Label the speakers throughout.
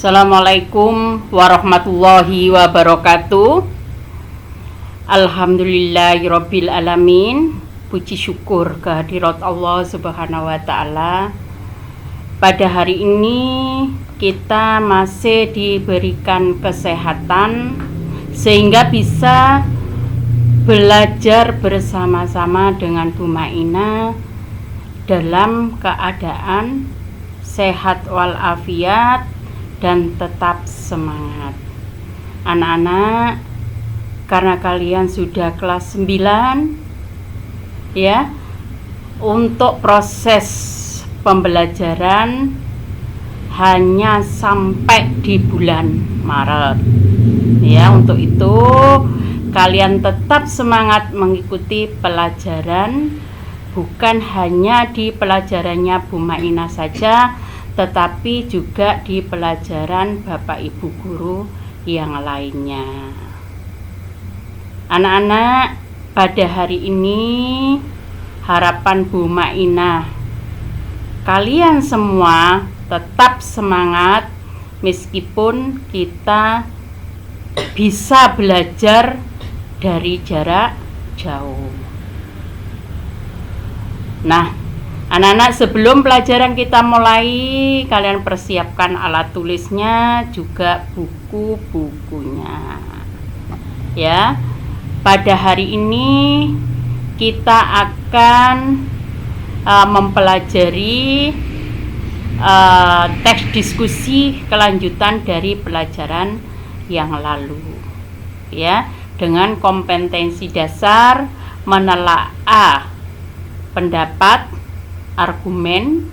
Speaker 1: Assalamualaikum warahmatullahi wabarakatuh. Alhamdulillahirabbil alamin. Puji syukur kehadirat Allah Subhanahu wa taala. Pada hari ini kita masih diberikan kesehatan sehingga bisa belajar bersama-sama dengan Bu Maina dalam keadaan sehat walafiat dan tetap semangat. Anak-anak, karena kalian sudah kelas 9 ya, untuk proses pembelajaran hanya sampai di bulan Maret ya. Untuk itu kalian tetap semangat mengikuti pelajaran, bukan hanya di pelajarannya Bu Maina saja, tetapi juga di pelajaran Bapak Ibu guru yang lainnya. Anak-anak, pada hari ini harapan Bu Maina, kalian semua tetap semangat meskipun kita bisa belajar dari jarak jauh. Nah, anak-anak, sebelum pelajaran kita mulai, kalian persiapkan alat tulisnya, juga buku-bukunya. Ya, pada hari ini kita akan mempelajari teks diskusi kelanjutan dari pelajaran yang lalu. Ya, dengan kompetensi dasar menelaah pendapat, argumen,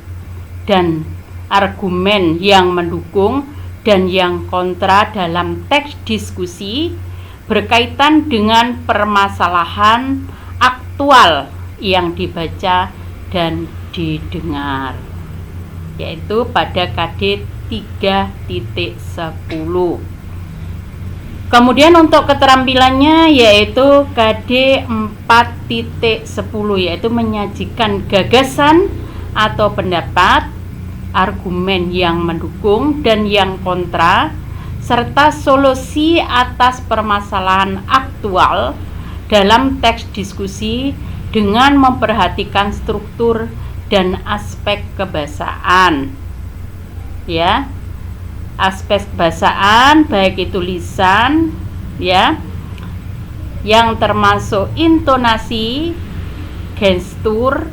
Speaker 1: dan argumen yang mendukung dan yang kontra dalam teks diskusi berkaitan dengan permasalahan aktual yang dibaca dan didengar, yaitu pada KD 3.10. Kemudian untuk keterampilannya yaitu KD 4.10, yaitu menyajikan gagasan atau pendapat, argumen yang mendukung dan yang kontra, serta solusi atas permasalahan aktual dalam teks diskusi dengan memperhatikan struktur dan aspek kebahasaan. Ya, aspek kebahasaan baik itu lisan ya, yang termasuk intonasi, gestur,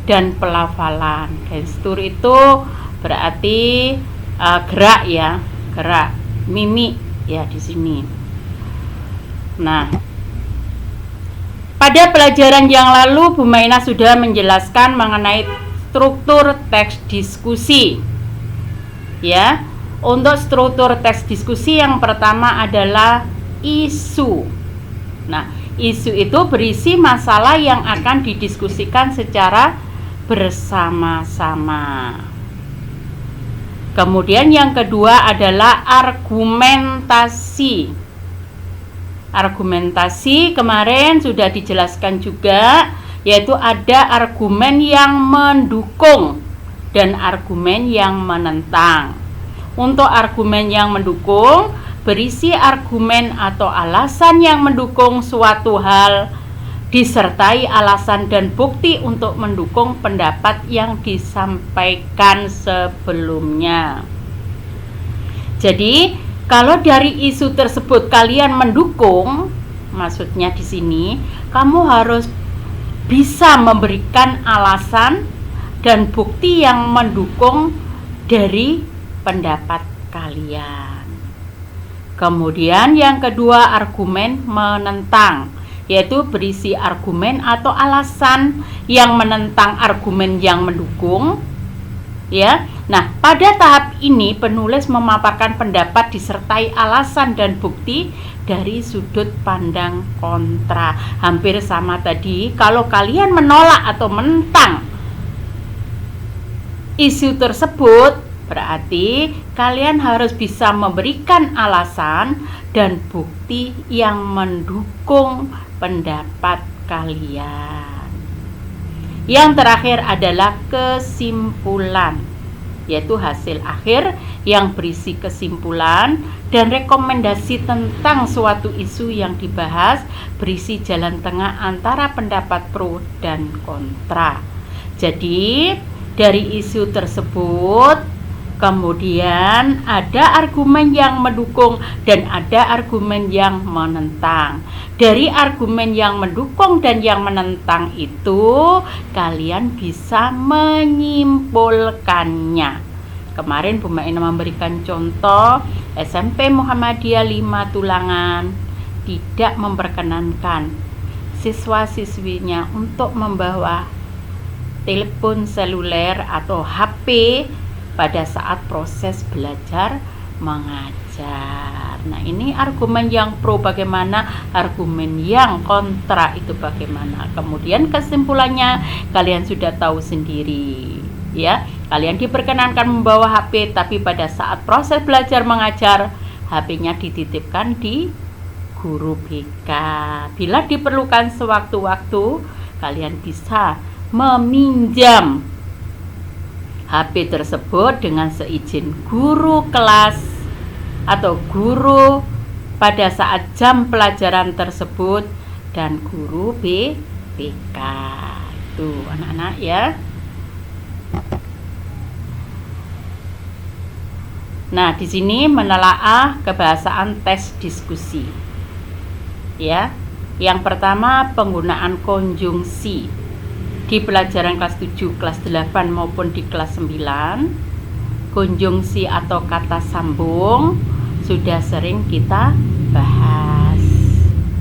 Speaker 1: dan pelafalan. Gestur itu berarti gerak ya, gerak mimik ya di sini. Nah, pada pelajaran yang lalu Bu Maina sudah menjelaskan mengenai struktur teks diskusi. Ya, untuk struktur teks diskusi yang pertama adalah isu. Nah, isu itu berisi masalah yang akan didiskusikan secara bersama-sama. Kemudian yang kedua adalah argumentasi. Argumentasi kemarin sudah dijelaskan juga, yaitu ada argumen yang mendukung dan argumen yang menentang. Untuk argumen yang mendukung berisi argumen atau alasan yang mendukung suatu hal disertai alasan dan bukti untuk mendukung pendapat yang disampaikan sebelumnya. Jadi, kalau dari isu tersebut kalian mendukung, maksudnya di sini kamu harus bisa memberikan alasan dan bukti yang mendukung dari pendapat kalian. Kemudian yang kedua, argumen menentang, yaitu berisi argumen atau alasan yang menentang argumen yang mendukung. Ya. Nah, pada tahap ini penulis memaparkan pendapat disertai alasan dan bukti dari sudut pandang kontra. Hampir sama tadi, kalau kalian menolak atau menentang isu tersebut, berarti kalian harus bisa memberikan alasan dan bukti yang mendukung pendapat kalian. Yang terakhir adalah kesimpulan. yaitu hasil akhir yang berisi kesimpulan dan rekomendasi tentang suatu isu yang dibahas, berisi jalan tengah antara pendapat pro dan kontra. Jadi dari isu tersebut kemudian ada argumen yang mendukung dan ada argumen yang menentang. Dari argumen yang mendukung dan yang menentang itu kalian bisa menyimpulkannya. Kemarin Bu Maina memberikan contoh SMP Muhammadiyah 5 Tulangan tidak memperkenankan siswa-siswinya untuk membawa telepon seluler atau HP pada saat proses belajar mengajar. Nah, ini argumen yang pro bagaimana, argumen yang kontra itu bagaimana. Kemudian kesimpulannya kalian sudah tahu sendiri, ya. Kalian diperkenankan membawa HP, tapi pada saat proses belajar mengajar HP-nya dititipkan di guru BK. Bila diperlukan sewaktu-waktu, kalian bisa meminjam HP tersebut dengan seizin guru kelas atau guru pada saat jam pelajaran tersebut dan guru BK. Itu anak-anak ya. Nah, di sini menelaah kebahasaan tes diskusi. Ya. Yang pertama, penggunaan konjungsi. Di pelajaran kelas 7, kelas 8 maupun di kelas 9, konjungsi atau kata sambung sudah sering kita bahas.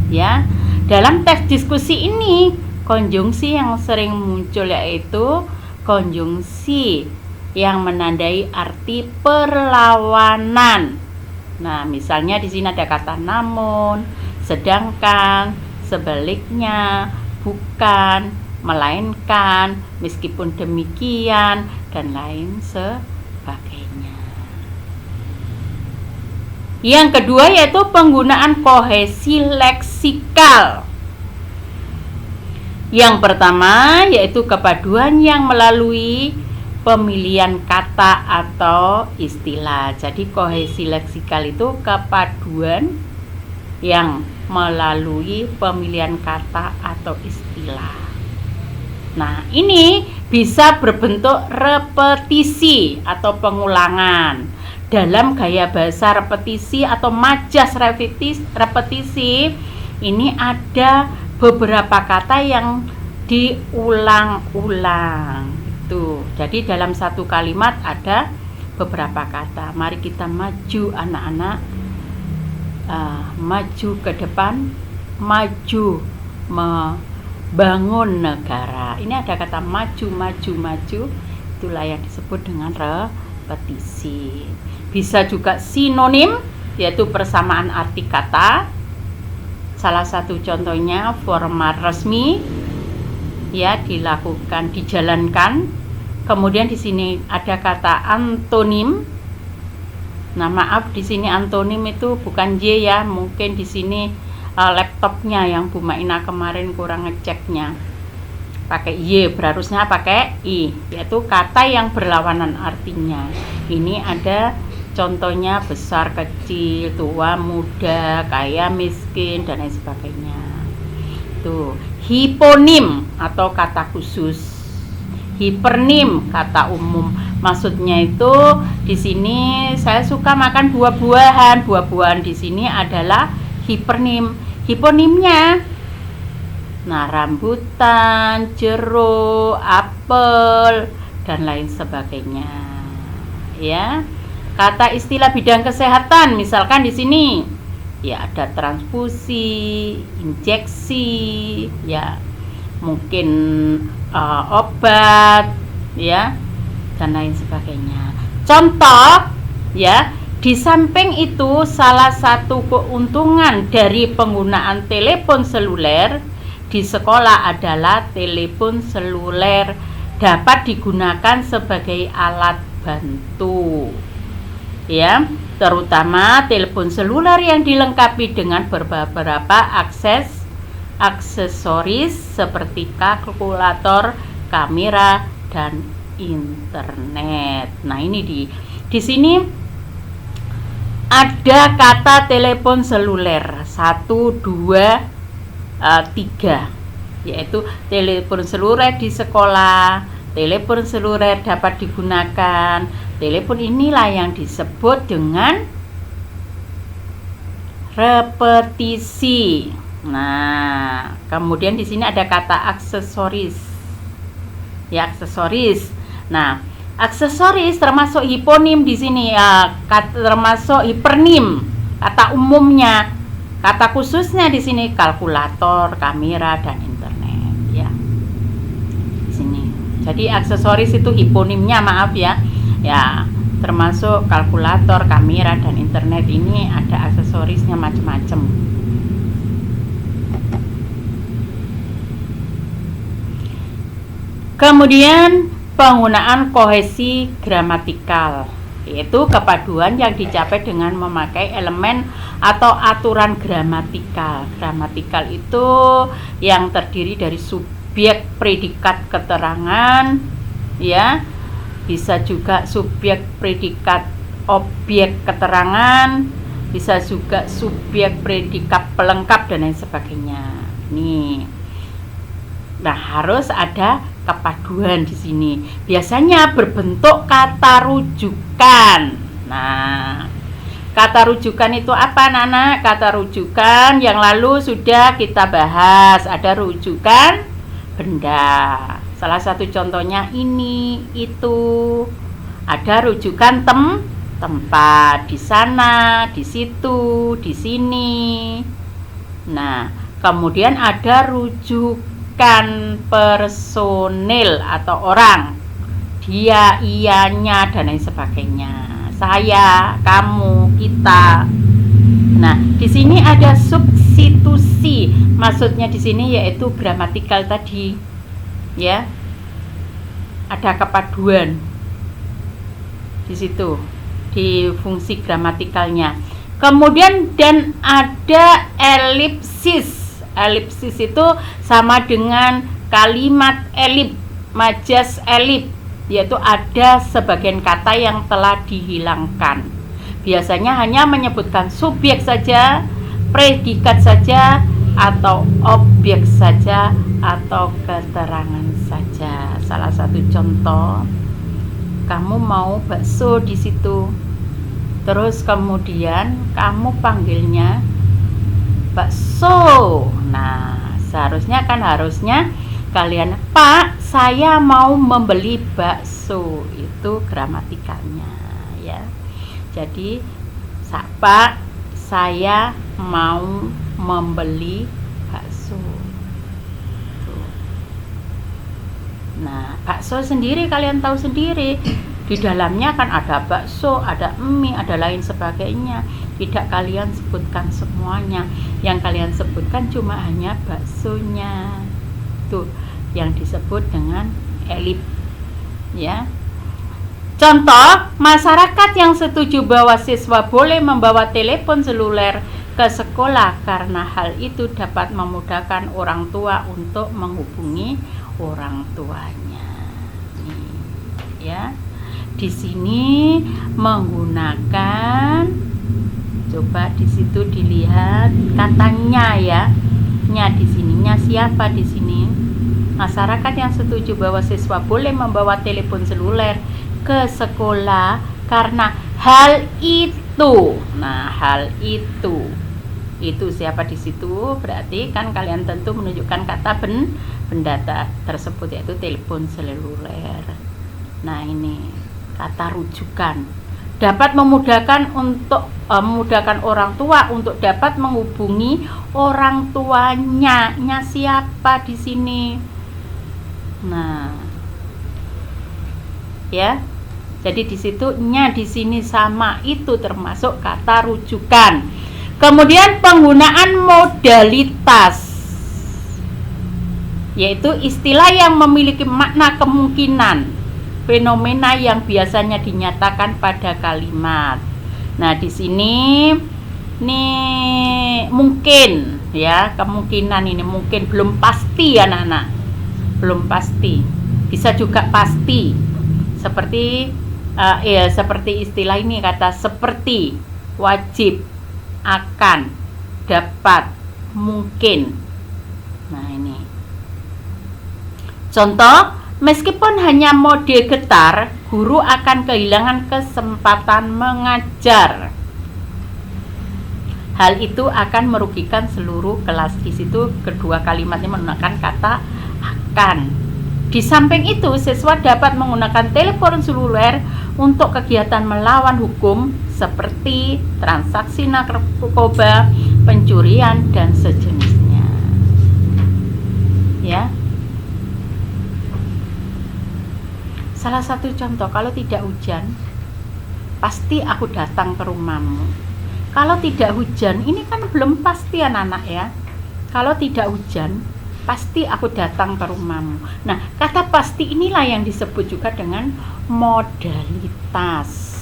Speaker 1: Ya. Dalam tes diskusi ini, konjungsi yang sering muncul yaitu konjungsi yang menandai arti perlawanan. Nah, misalnya di sini ada kata namun, sedangkan, sebaliknya, bukan, melainkan, meskipun demikian, dan lain sebagainya. Yang kedua yaitu penggunaan kohesi leksikal. Yang pertama yaitu kepaduan yang melalui pemilihan kata atau istilah. Jadi kohesi leksikal itu kepaduan yang melalui pemilihan kata atau istilah. Nah, ini bisa berbentuk repetisi atau pengulangan. Dalam gaya bahasa repetisi atau majas repetisi, ini ada beberapa kata yang diulang-ulang. Itu. Jadi dalam satu kalimat ada beberapa kata. Mari kita maju anak-anak. Maju ke depan, maju bangun negara. Ini ada kata maju, maju, maju. Itulah yang disebut dengan repetisi. Bisa juga sinonim, yaitu persamaan arti kata. Salah satu contohnya format resmi, ya, dilakukan, dijalankan. Kemudian di sini ada kata antonim. Nah, maaf, di sini antonim itu bukan Y ya, mungkin di sini laptopnya yang Bu Maina kemarin kurang ngeceknya pakai Y, harusnya pakai I, yaitu kata yang berlawanan artinya. Ini ada contohnya besar, kecil, tua, muda, kaya, miskin, dan lain sebagainya. Tuh, hiponim atau kata khusus, hipernim kata umum. Maksudnya itu di sini saya suka makan buah-buahan. Buah-buahan di sini adalah hipernim. Hiponimnya, nah, rambutan, jeruk, apel, dan lain sebagainya. Ya, kata istilah bidang kesehatan, misalkan di sini, ya ada transfusi, injeksi, ya mungkin obat, ya, dan lain sebagainya. Contoh, ya. Di samping itu, salah satu keuntungan dari penggunaan telepon seluler di sekolah adalah telepon seluler dapat digunakan sebagai alat bantu. Ya, terutama telepon seluler yang dilengkapi dengan beberapa aksesoris seperti kalkulator, kamera, dan internet. Nah, ini di sini ada kata telepon seluler 1, 2, 3, yaitu telepon seluler di sekolah, telepon seluler dapat digunakan. Telepon inilah yang disebut dengan repetisi. Nah, kemudian di sini ada kata aksesoris. Ya, aksesoris. Nah, aksesoris termasuk hiponim di sini ya, termasuk hipernim, kata umumnya. Kata khususnya di sini kalkulator, kamera, dan internet ya. Di sini. Jadi aksesoris itu hiponimnya, maaf ya. Ya, termasuk kalkulator, kamera, dan internet ini ada aksesorisnya macam-macam. Kemudian penggunaan kohesi gramatikal, yaitu kepaduan yang dicapai dengan memakai elemen atau aturan gramatikal. Gramatikal itu yang terdiri dari subjek, predikat, keterangan, ya. Bisa juga subjek, predikat, objek, keterangan, bisa juga subjek, predikat, pelengkap, dan lain sebagainya. Nih. Nah, harus ada kepaduan di sini. Biasanya berbentuk kata rujukan. Nah, kata rujukan itu apa, Nana? Kata rujukan yang lalu sudah kita bahas. Ada rujukan benda. Salah satu contohnya ini, itu. Ada rujukan tempat, di sana, di situ, di sini. Nah, kemudian ada rujukan personil atau orang. Dia, ianya, dan lain sebagainya. Saya, kamu, kita. Nah, di sini ada substitusi. Maksudnya di sini yaitu gramatikal tadi. Ya, ada kepaduan di situ di fungsi gramatikalnya. Kemudian dan ada elipsis. Elipsis itu sama dengan kalimat elip, majas elip, yaitu ada sebagian kata yang telah dihilangkan. Biasanya hanya menyebutkan subjek saja, predikat saja, atau objek saja, atau keterangan saja. Salah satu contoh, kamu mau bakso di situ, terus kemudian kamu panggilnya bakso. Nah, harusnya kalian, Pak, saya mau membeli bakso. Itu gramatikalnya ya. Jadi, Pak, saya mau membeli bakso. Nah, bakso sendiri kalian tahu sendiri, di dalamnya kan ada bakso, ada mie, ada lain sebagainya. Tidak kalian sebutkan semuanya. Yang kalian sebutkan cuma hanya baksonya. Tuh, yang disebut dengan elip. Ya. Contoh, masyarakat yang setuju bahwa siswa boleh membawa telepon seluler ke sekolah karena hal itu dapat memudahkan orang tua untuk menghubungi orang tuanya. Nih, ya. Di sini menggunakan, coba di situ dilihat katanya ya. Nya di sininya siapa di sini? Masyarakat yang setuju bahwa siswa boleh membawa telepon seluler ke sekolah karena hal itu. Nah, hal itu siapa di situ? Berarti kan kalian tentu menunjukkan kata benda tersebut, yaitu telepon seluler. Nah, ini kata rujukan. Dapat memudahkan orang tua untuk dapat menghubungi orang tuanya. Nya siapa di sini? Nah, ya. Jadi di situ nya di sini sama, itu termasuk kata rujukan. Kemudian penggunaan modalitas, yaitu istilah yang memiliki makna kemungkinan, fenomena yang biasanya dinyatakan pada kalimat. Nah, di sini nih mungkin ya, kemungkinan ini mungkin, belum pasti anak-anak. Belum pasti. Bisa juga pasti. Seperti seperti istilah ini, kata seperti, wajib, akan, dapat, mungkin. Nah, ini contoh, meskipun hanya mode getar, guru akan kehilangan kesempatan mengajar. Hal itu akan merugikan seluruh kelas. Di situ kedua kalimatnya menggunakan kata akan. Di samping itu, siswa dapat menggunakan telepon seluler untuk kegiatan melawan hukum seperti transaksi narkoba, pencurian, dan sejenisnya. Ya. Salah satu contoh, kalau tidak hujan, pasti aku datang ke rumahmu. Kalau tidak hujan, ini kan belum pasti anak-anak ya. Kalau tidak hujan, pasti aku datang ke rumahmu. Nah, kata pasti inilah yang disebut juga dengan modalitas.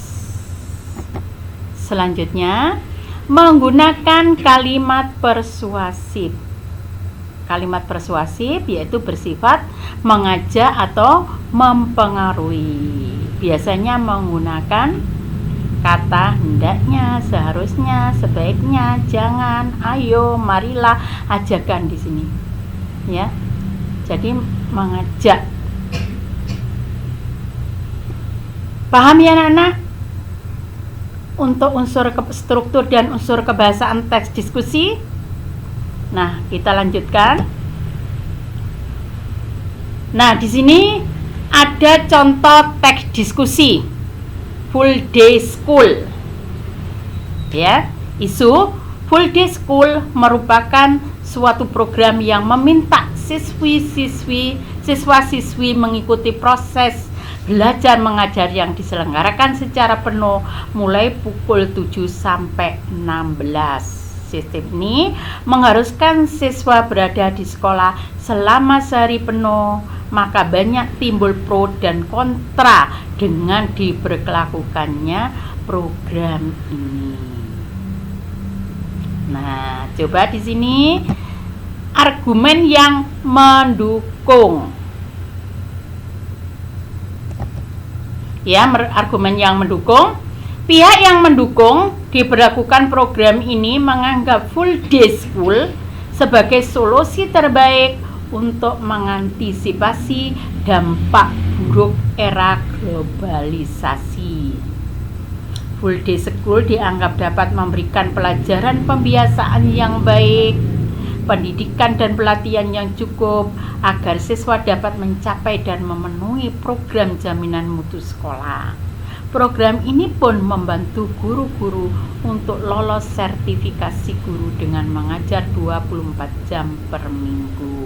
Speaker 1: Selanjutnya, menggunakan kalimat persuasif. Kalimat persuasif yaitu bersifat mengajak atau mempengaruhi. Biasanya menggunakan kata hendaknya, seharusnya, sebaiknya, jangan, ayo, marilah, ajakan di sini. Ya, jadi mengajak. Paham ya anak-anak? Untuk unsur struktur dan unsur kebahasaan teks diskusi. Nah, kita lanjutkan. Nah, di sini ada contoh teks diskusi full day school. Ya, isu full day school merupakan suatu program yang meminta siswa-siswi mengikuti proses belajar mengajar yang diselenggarakan secara penuh mulai pukul 7 sampai 16. Sistem ini mengharuskan siswa berada di sekolah selama sehari penuh, maka banyak timbul pro dan kontra dengan diberlakukannya program ini. Nah, coba di sini argumen yang mendukung. Ya, argumen yang mendukung. Pihak yang mendukung diberlakukan program ini menganggap full day school sebagai solusi terbaik untuk mengantisipasi dampak buruk era globalisasi. Full day school dianggap dapat memberikan pelajaran pembiasaan yang baik, pendidikan dan pelatihan yang cukup agar siswa dapat mencapai dan memenuhi program jaminan mutu sekolah. Program ini pun membantu guru-guru untuk lolos sertifikasi guru dengan mengajar 24 jam per minggu.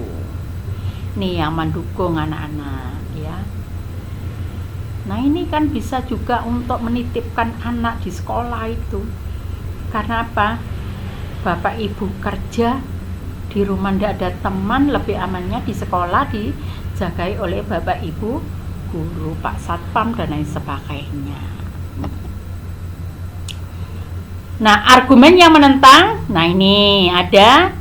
Speaker 1: Nih yang mendukung anak-anak ya. Nah, ini kan bisa juga untuk menitipkan anak di sekolah itu. Karena apa? Bapak ibu kerja di rumah tidak ada teman, lebih amannya di sekolah dijagai oleh bapak ibu guru, Pak Satpam dan lain sebagainya. Nah, argumen yang menentang, nah ini ada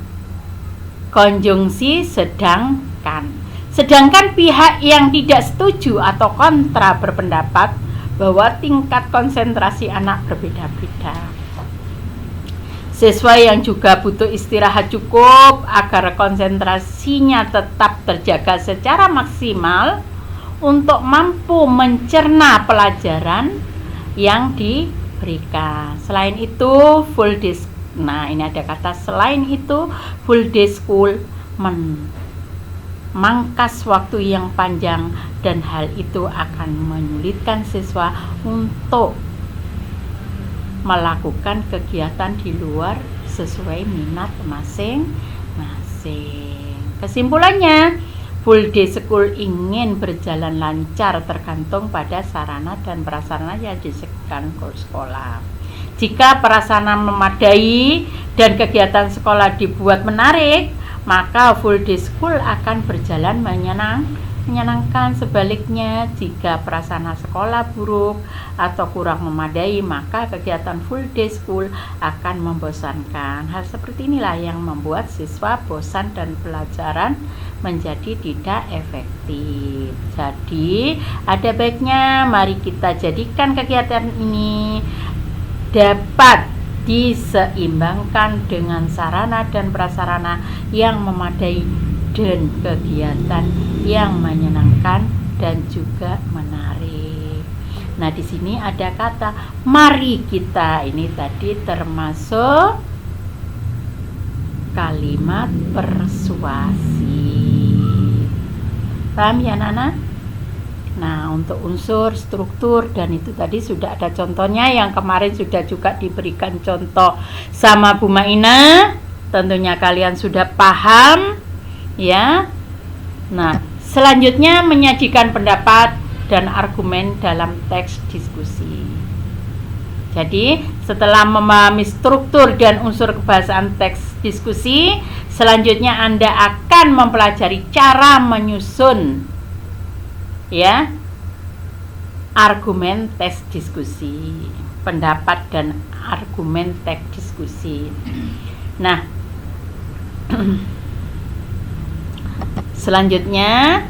Speaker 1: konjungsi sedangkan. Sedangkan pihak yang tidak setuju atau kontra berpendapat bahwa tingkat konsentrasi anak berbeda-beda. Siswa yang juga butuh istirahat cukup agar konsentrasinya tetap terjaga secara maksimal untuk mampu mencerna pelajaran yang diberikan. Selain itu, full day. Nah, ini ada kata selain itu, full day school memangkas waktu yang panjang dan hal itu akan menyulitkan siswa untuk melakukan kegiatan di luar sesuai minat masing-masing. Kesimpulannya, full day school ingin berjalan lancar tergantung pada sarana dan prasarana yang disediakan sekolah. Jika prasarana memadai dan kegiatan sekolah dibuat menarik, maka full day school akan berjalan menyenangkan. Sebaliknya, jika prasarana sekolah buruk atau kurang memadai, maka kegiatan full day school akan membosankan. Hal seperti inilah yang membuat siswa bosan dan pelajaran menjadi tidak efektif. Jadi, ada baiknya mari kita jadikan kegiatan ini dapat diseimbangkan dengan sarana dan prasarana yang memadai dan kegiatan yang menyenangkan dan juga menarik. Nah, di sini ada kata mari kita. Ini tadi termasuk kalimat persuasi. Paham ya, Nana? Nah, untuk unsur, struktur, dan itu tadi sudah ada contohnya yang kemarin sudah juga diberikan contoh sama Bu Maina. Tentunya kalian sudah paham ya. Nah, selanjutnya menyajikan pendapat dan argumen dalam teks diskusi. Jadi, setelah memahami struktur dan unsur kebahasaan teks diskusi, selanjutnya Anda akan mempelajari cara menyusun ya argumen teks diskusi, pendapat dan argumen teks diskusi. Nah, selanjutnya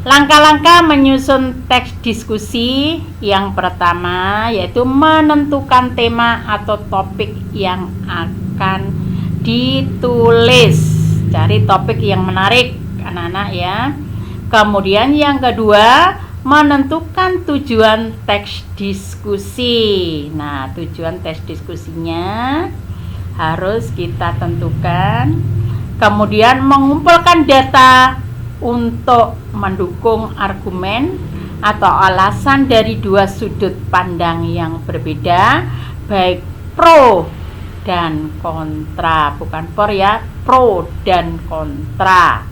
Speaker 1: langkah-langkah menyusun teks diskusi. Yang pertama yaitu menentukan tema atau topik yang akan ditulis. Cari topik yang menarik anak-anak ya. Kemudian yang kedua, menentukan tujuan teks diskusi. Nah, tujuan teks diskusinya harus kita tentukan. Kemudian mengumpulkan data untuk mendukung argumen atau alasan dari dua sudut pandang yang berbeda, baik pro dan kontra, bukan for ya, pro dan kontra.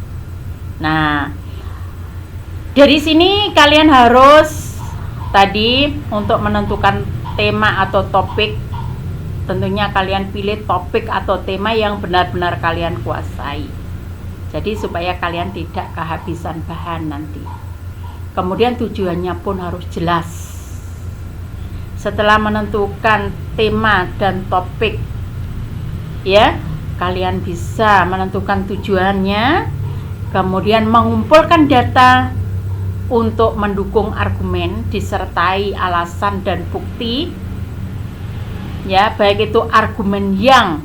Speaker 1: Nah, dari sini kalian harus tadi untuk menentukan tema atau topik, tentunya kalian pilih topik atau tema yang benar-benar kalian kuasai. Jadi supaya kalian tidak kehabisan bahan nanti. Kemudian tujuannya pun harus jelas. Setelah menentukan tema dan topik, ya, kalian bisa menentukan tujuannya, kemudian mengumpulkan data untuk mendukung argumen disertai alasan dan bukti ya, baik itu argumen yang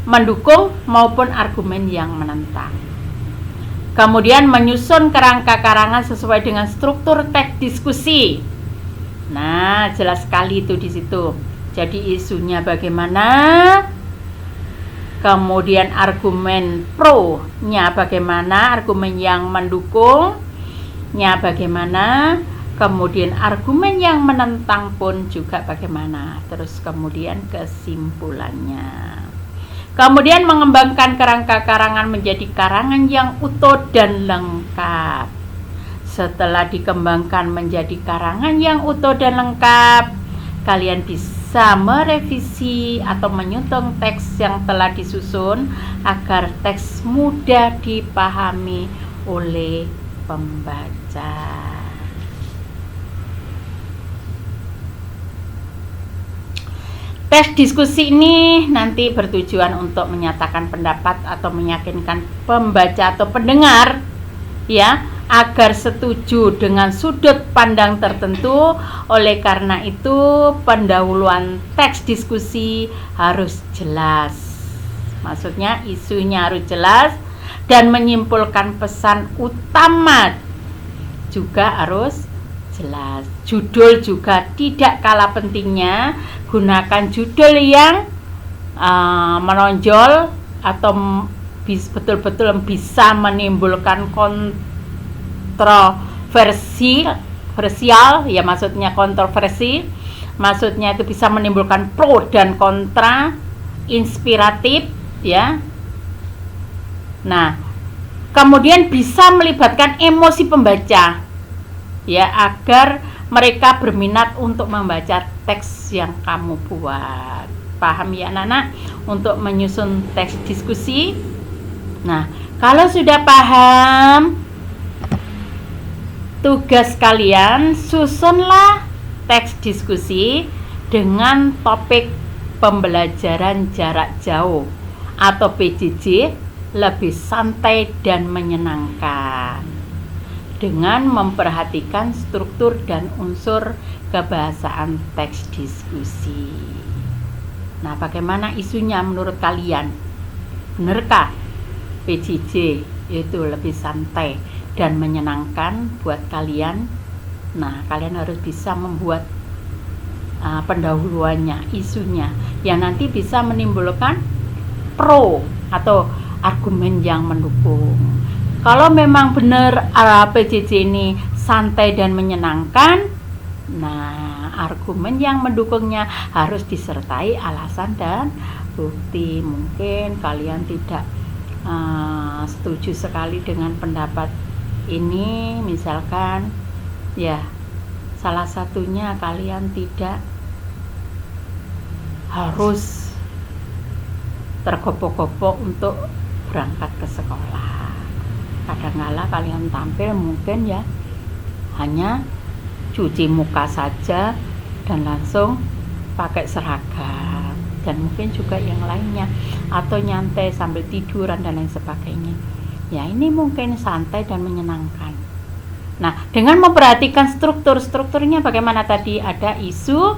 Speaker 1: mendukung maupun argumen yang menentang. Kemudian menyusun kerangka karangan sesuai dengan struktur teks diskusi. Nah, jelas sekali itu di situ. Jadi isunya bagaimana? Kemudian argumen pro-nya bagaimana? Argumen yang mendukung bagaimana, kemudian argumen yang menentang pun juga bagaimana, terus kemudian kesimpulannya. Kemudian mengembangkan kerangka karangan menjadi karangan yang utuh dan lengkap. Setelah dikembangkan menjadi karangan yang utuh dan lengkap, kalian bisa merevisi atau menyusun teks yang telah disusun agar teks mudah dipahami oleh pembaca. Teks diskusi ini nanti bertujuan untuk menyatakan pendapat atau meyakinkan pembaca atau pendengar ya, agar setuju dengan sudut pandang tertentu. Oleh karena itu, pendahuluan teks diskusi harus jelas. Maksudnya isunya harus jelas dan menyimpulkan pesan utama juga harus jelas. Judul juga tidak kalah pentingnya. Gunakan judul yang menonjol atau betul-betul bisa menimbulkan kontroversial ya, maksudnya kontroversi, maksudnya itu bisa menimbulkan pro dan kontra, inspiratif ya. Nah, kemudian bisa melibatkan emosi pembaca ya, agar mereka berminat untuk membaca teks yang kamu buat. Paham ya anak-anak untuk menyusun teks diskusi? Nah, kalau sudah paham, Tugas kalian, susunlah teks diskusi dengan topik pembelajaran jarak jauh atau PJJ lebih santai dan menyenangkan dengan memperhatikan struktur dan unsur kebahasaan teks diskusi. Nah, bagaimana isunya menurut kalian? Benarkah PJJ itu lebih santai dan menyenangkan buat kalian? Nah, kalian harus bisa membuat pendahuluannya, isunya, yang nanti bisa menimbulkan pro atau argumen yang mendukung. Kalau memang benar PJJ ini santai dan menyenangkan, nah argumen yang mendukungnya harus disertai alasan dan bukti. Mungkin kalian tidak setuju sekali dengan pendapat ini, misalkan ya salah satunya kalian tidak harus tergopoh-gopoh untuk berangkat ke sekolah. Kadang-kala kalian tampil mungkin ya hanya cuci muka saja dan langsung pakai seragam, dan mungkin juga yang lainnya, atau nyantai sambil tiduran dan lain sebagainya. Ya, ini mungkin santai dan menyenangkan. Nah, dengan memperhatikan strukturnya bagaimana tadi, ada isu,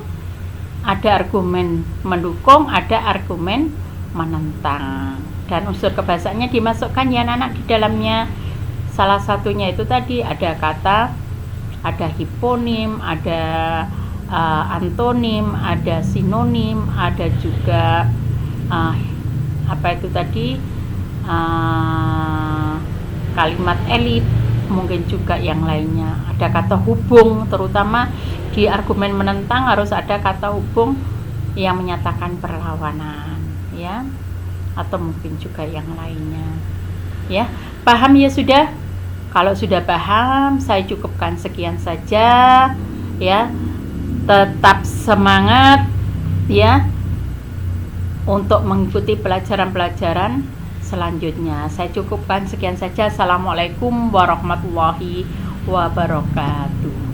Speaker 1: ada argumen mendukung, ada argumen menentang, dan unsur kebahasaannya dimasukkan ya anak-anak di dalamnya. Salah satunya itu tadi ada kata, ada hiponim, ada antonim, ada sinonim, ada juga apa itu tadi, kalimat elit, mungkin juga yang lainnya. Ada kata hubung, terutama di argumen menentang harus ada kata hubung yang menyatakan perlawanan, ya, atau mungkin juga yang lainnya. Ya, paham ya sudah? Kalau sudah paham, saya cukupkan sekian saja, ya. Tetap semangat, ya, untuk mengikuti pelajaran-pelajaran selanjutnya. Saya cukupkan sekian saja. Assalamualaikum warahmatullahi wabarakatuh.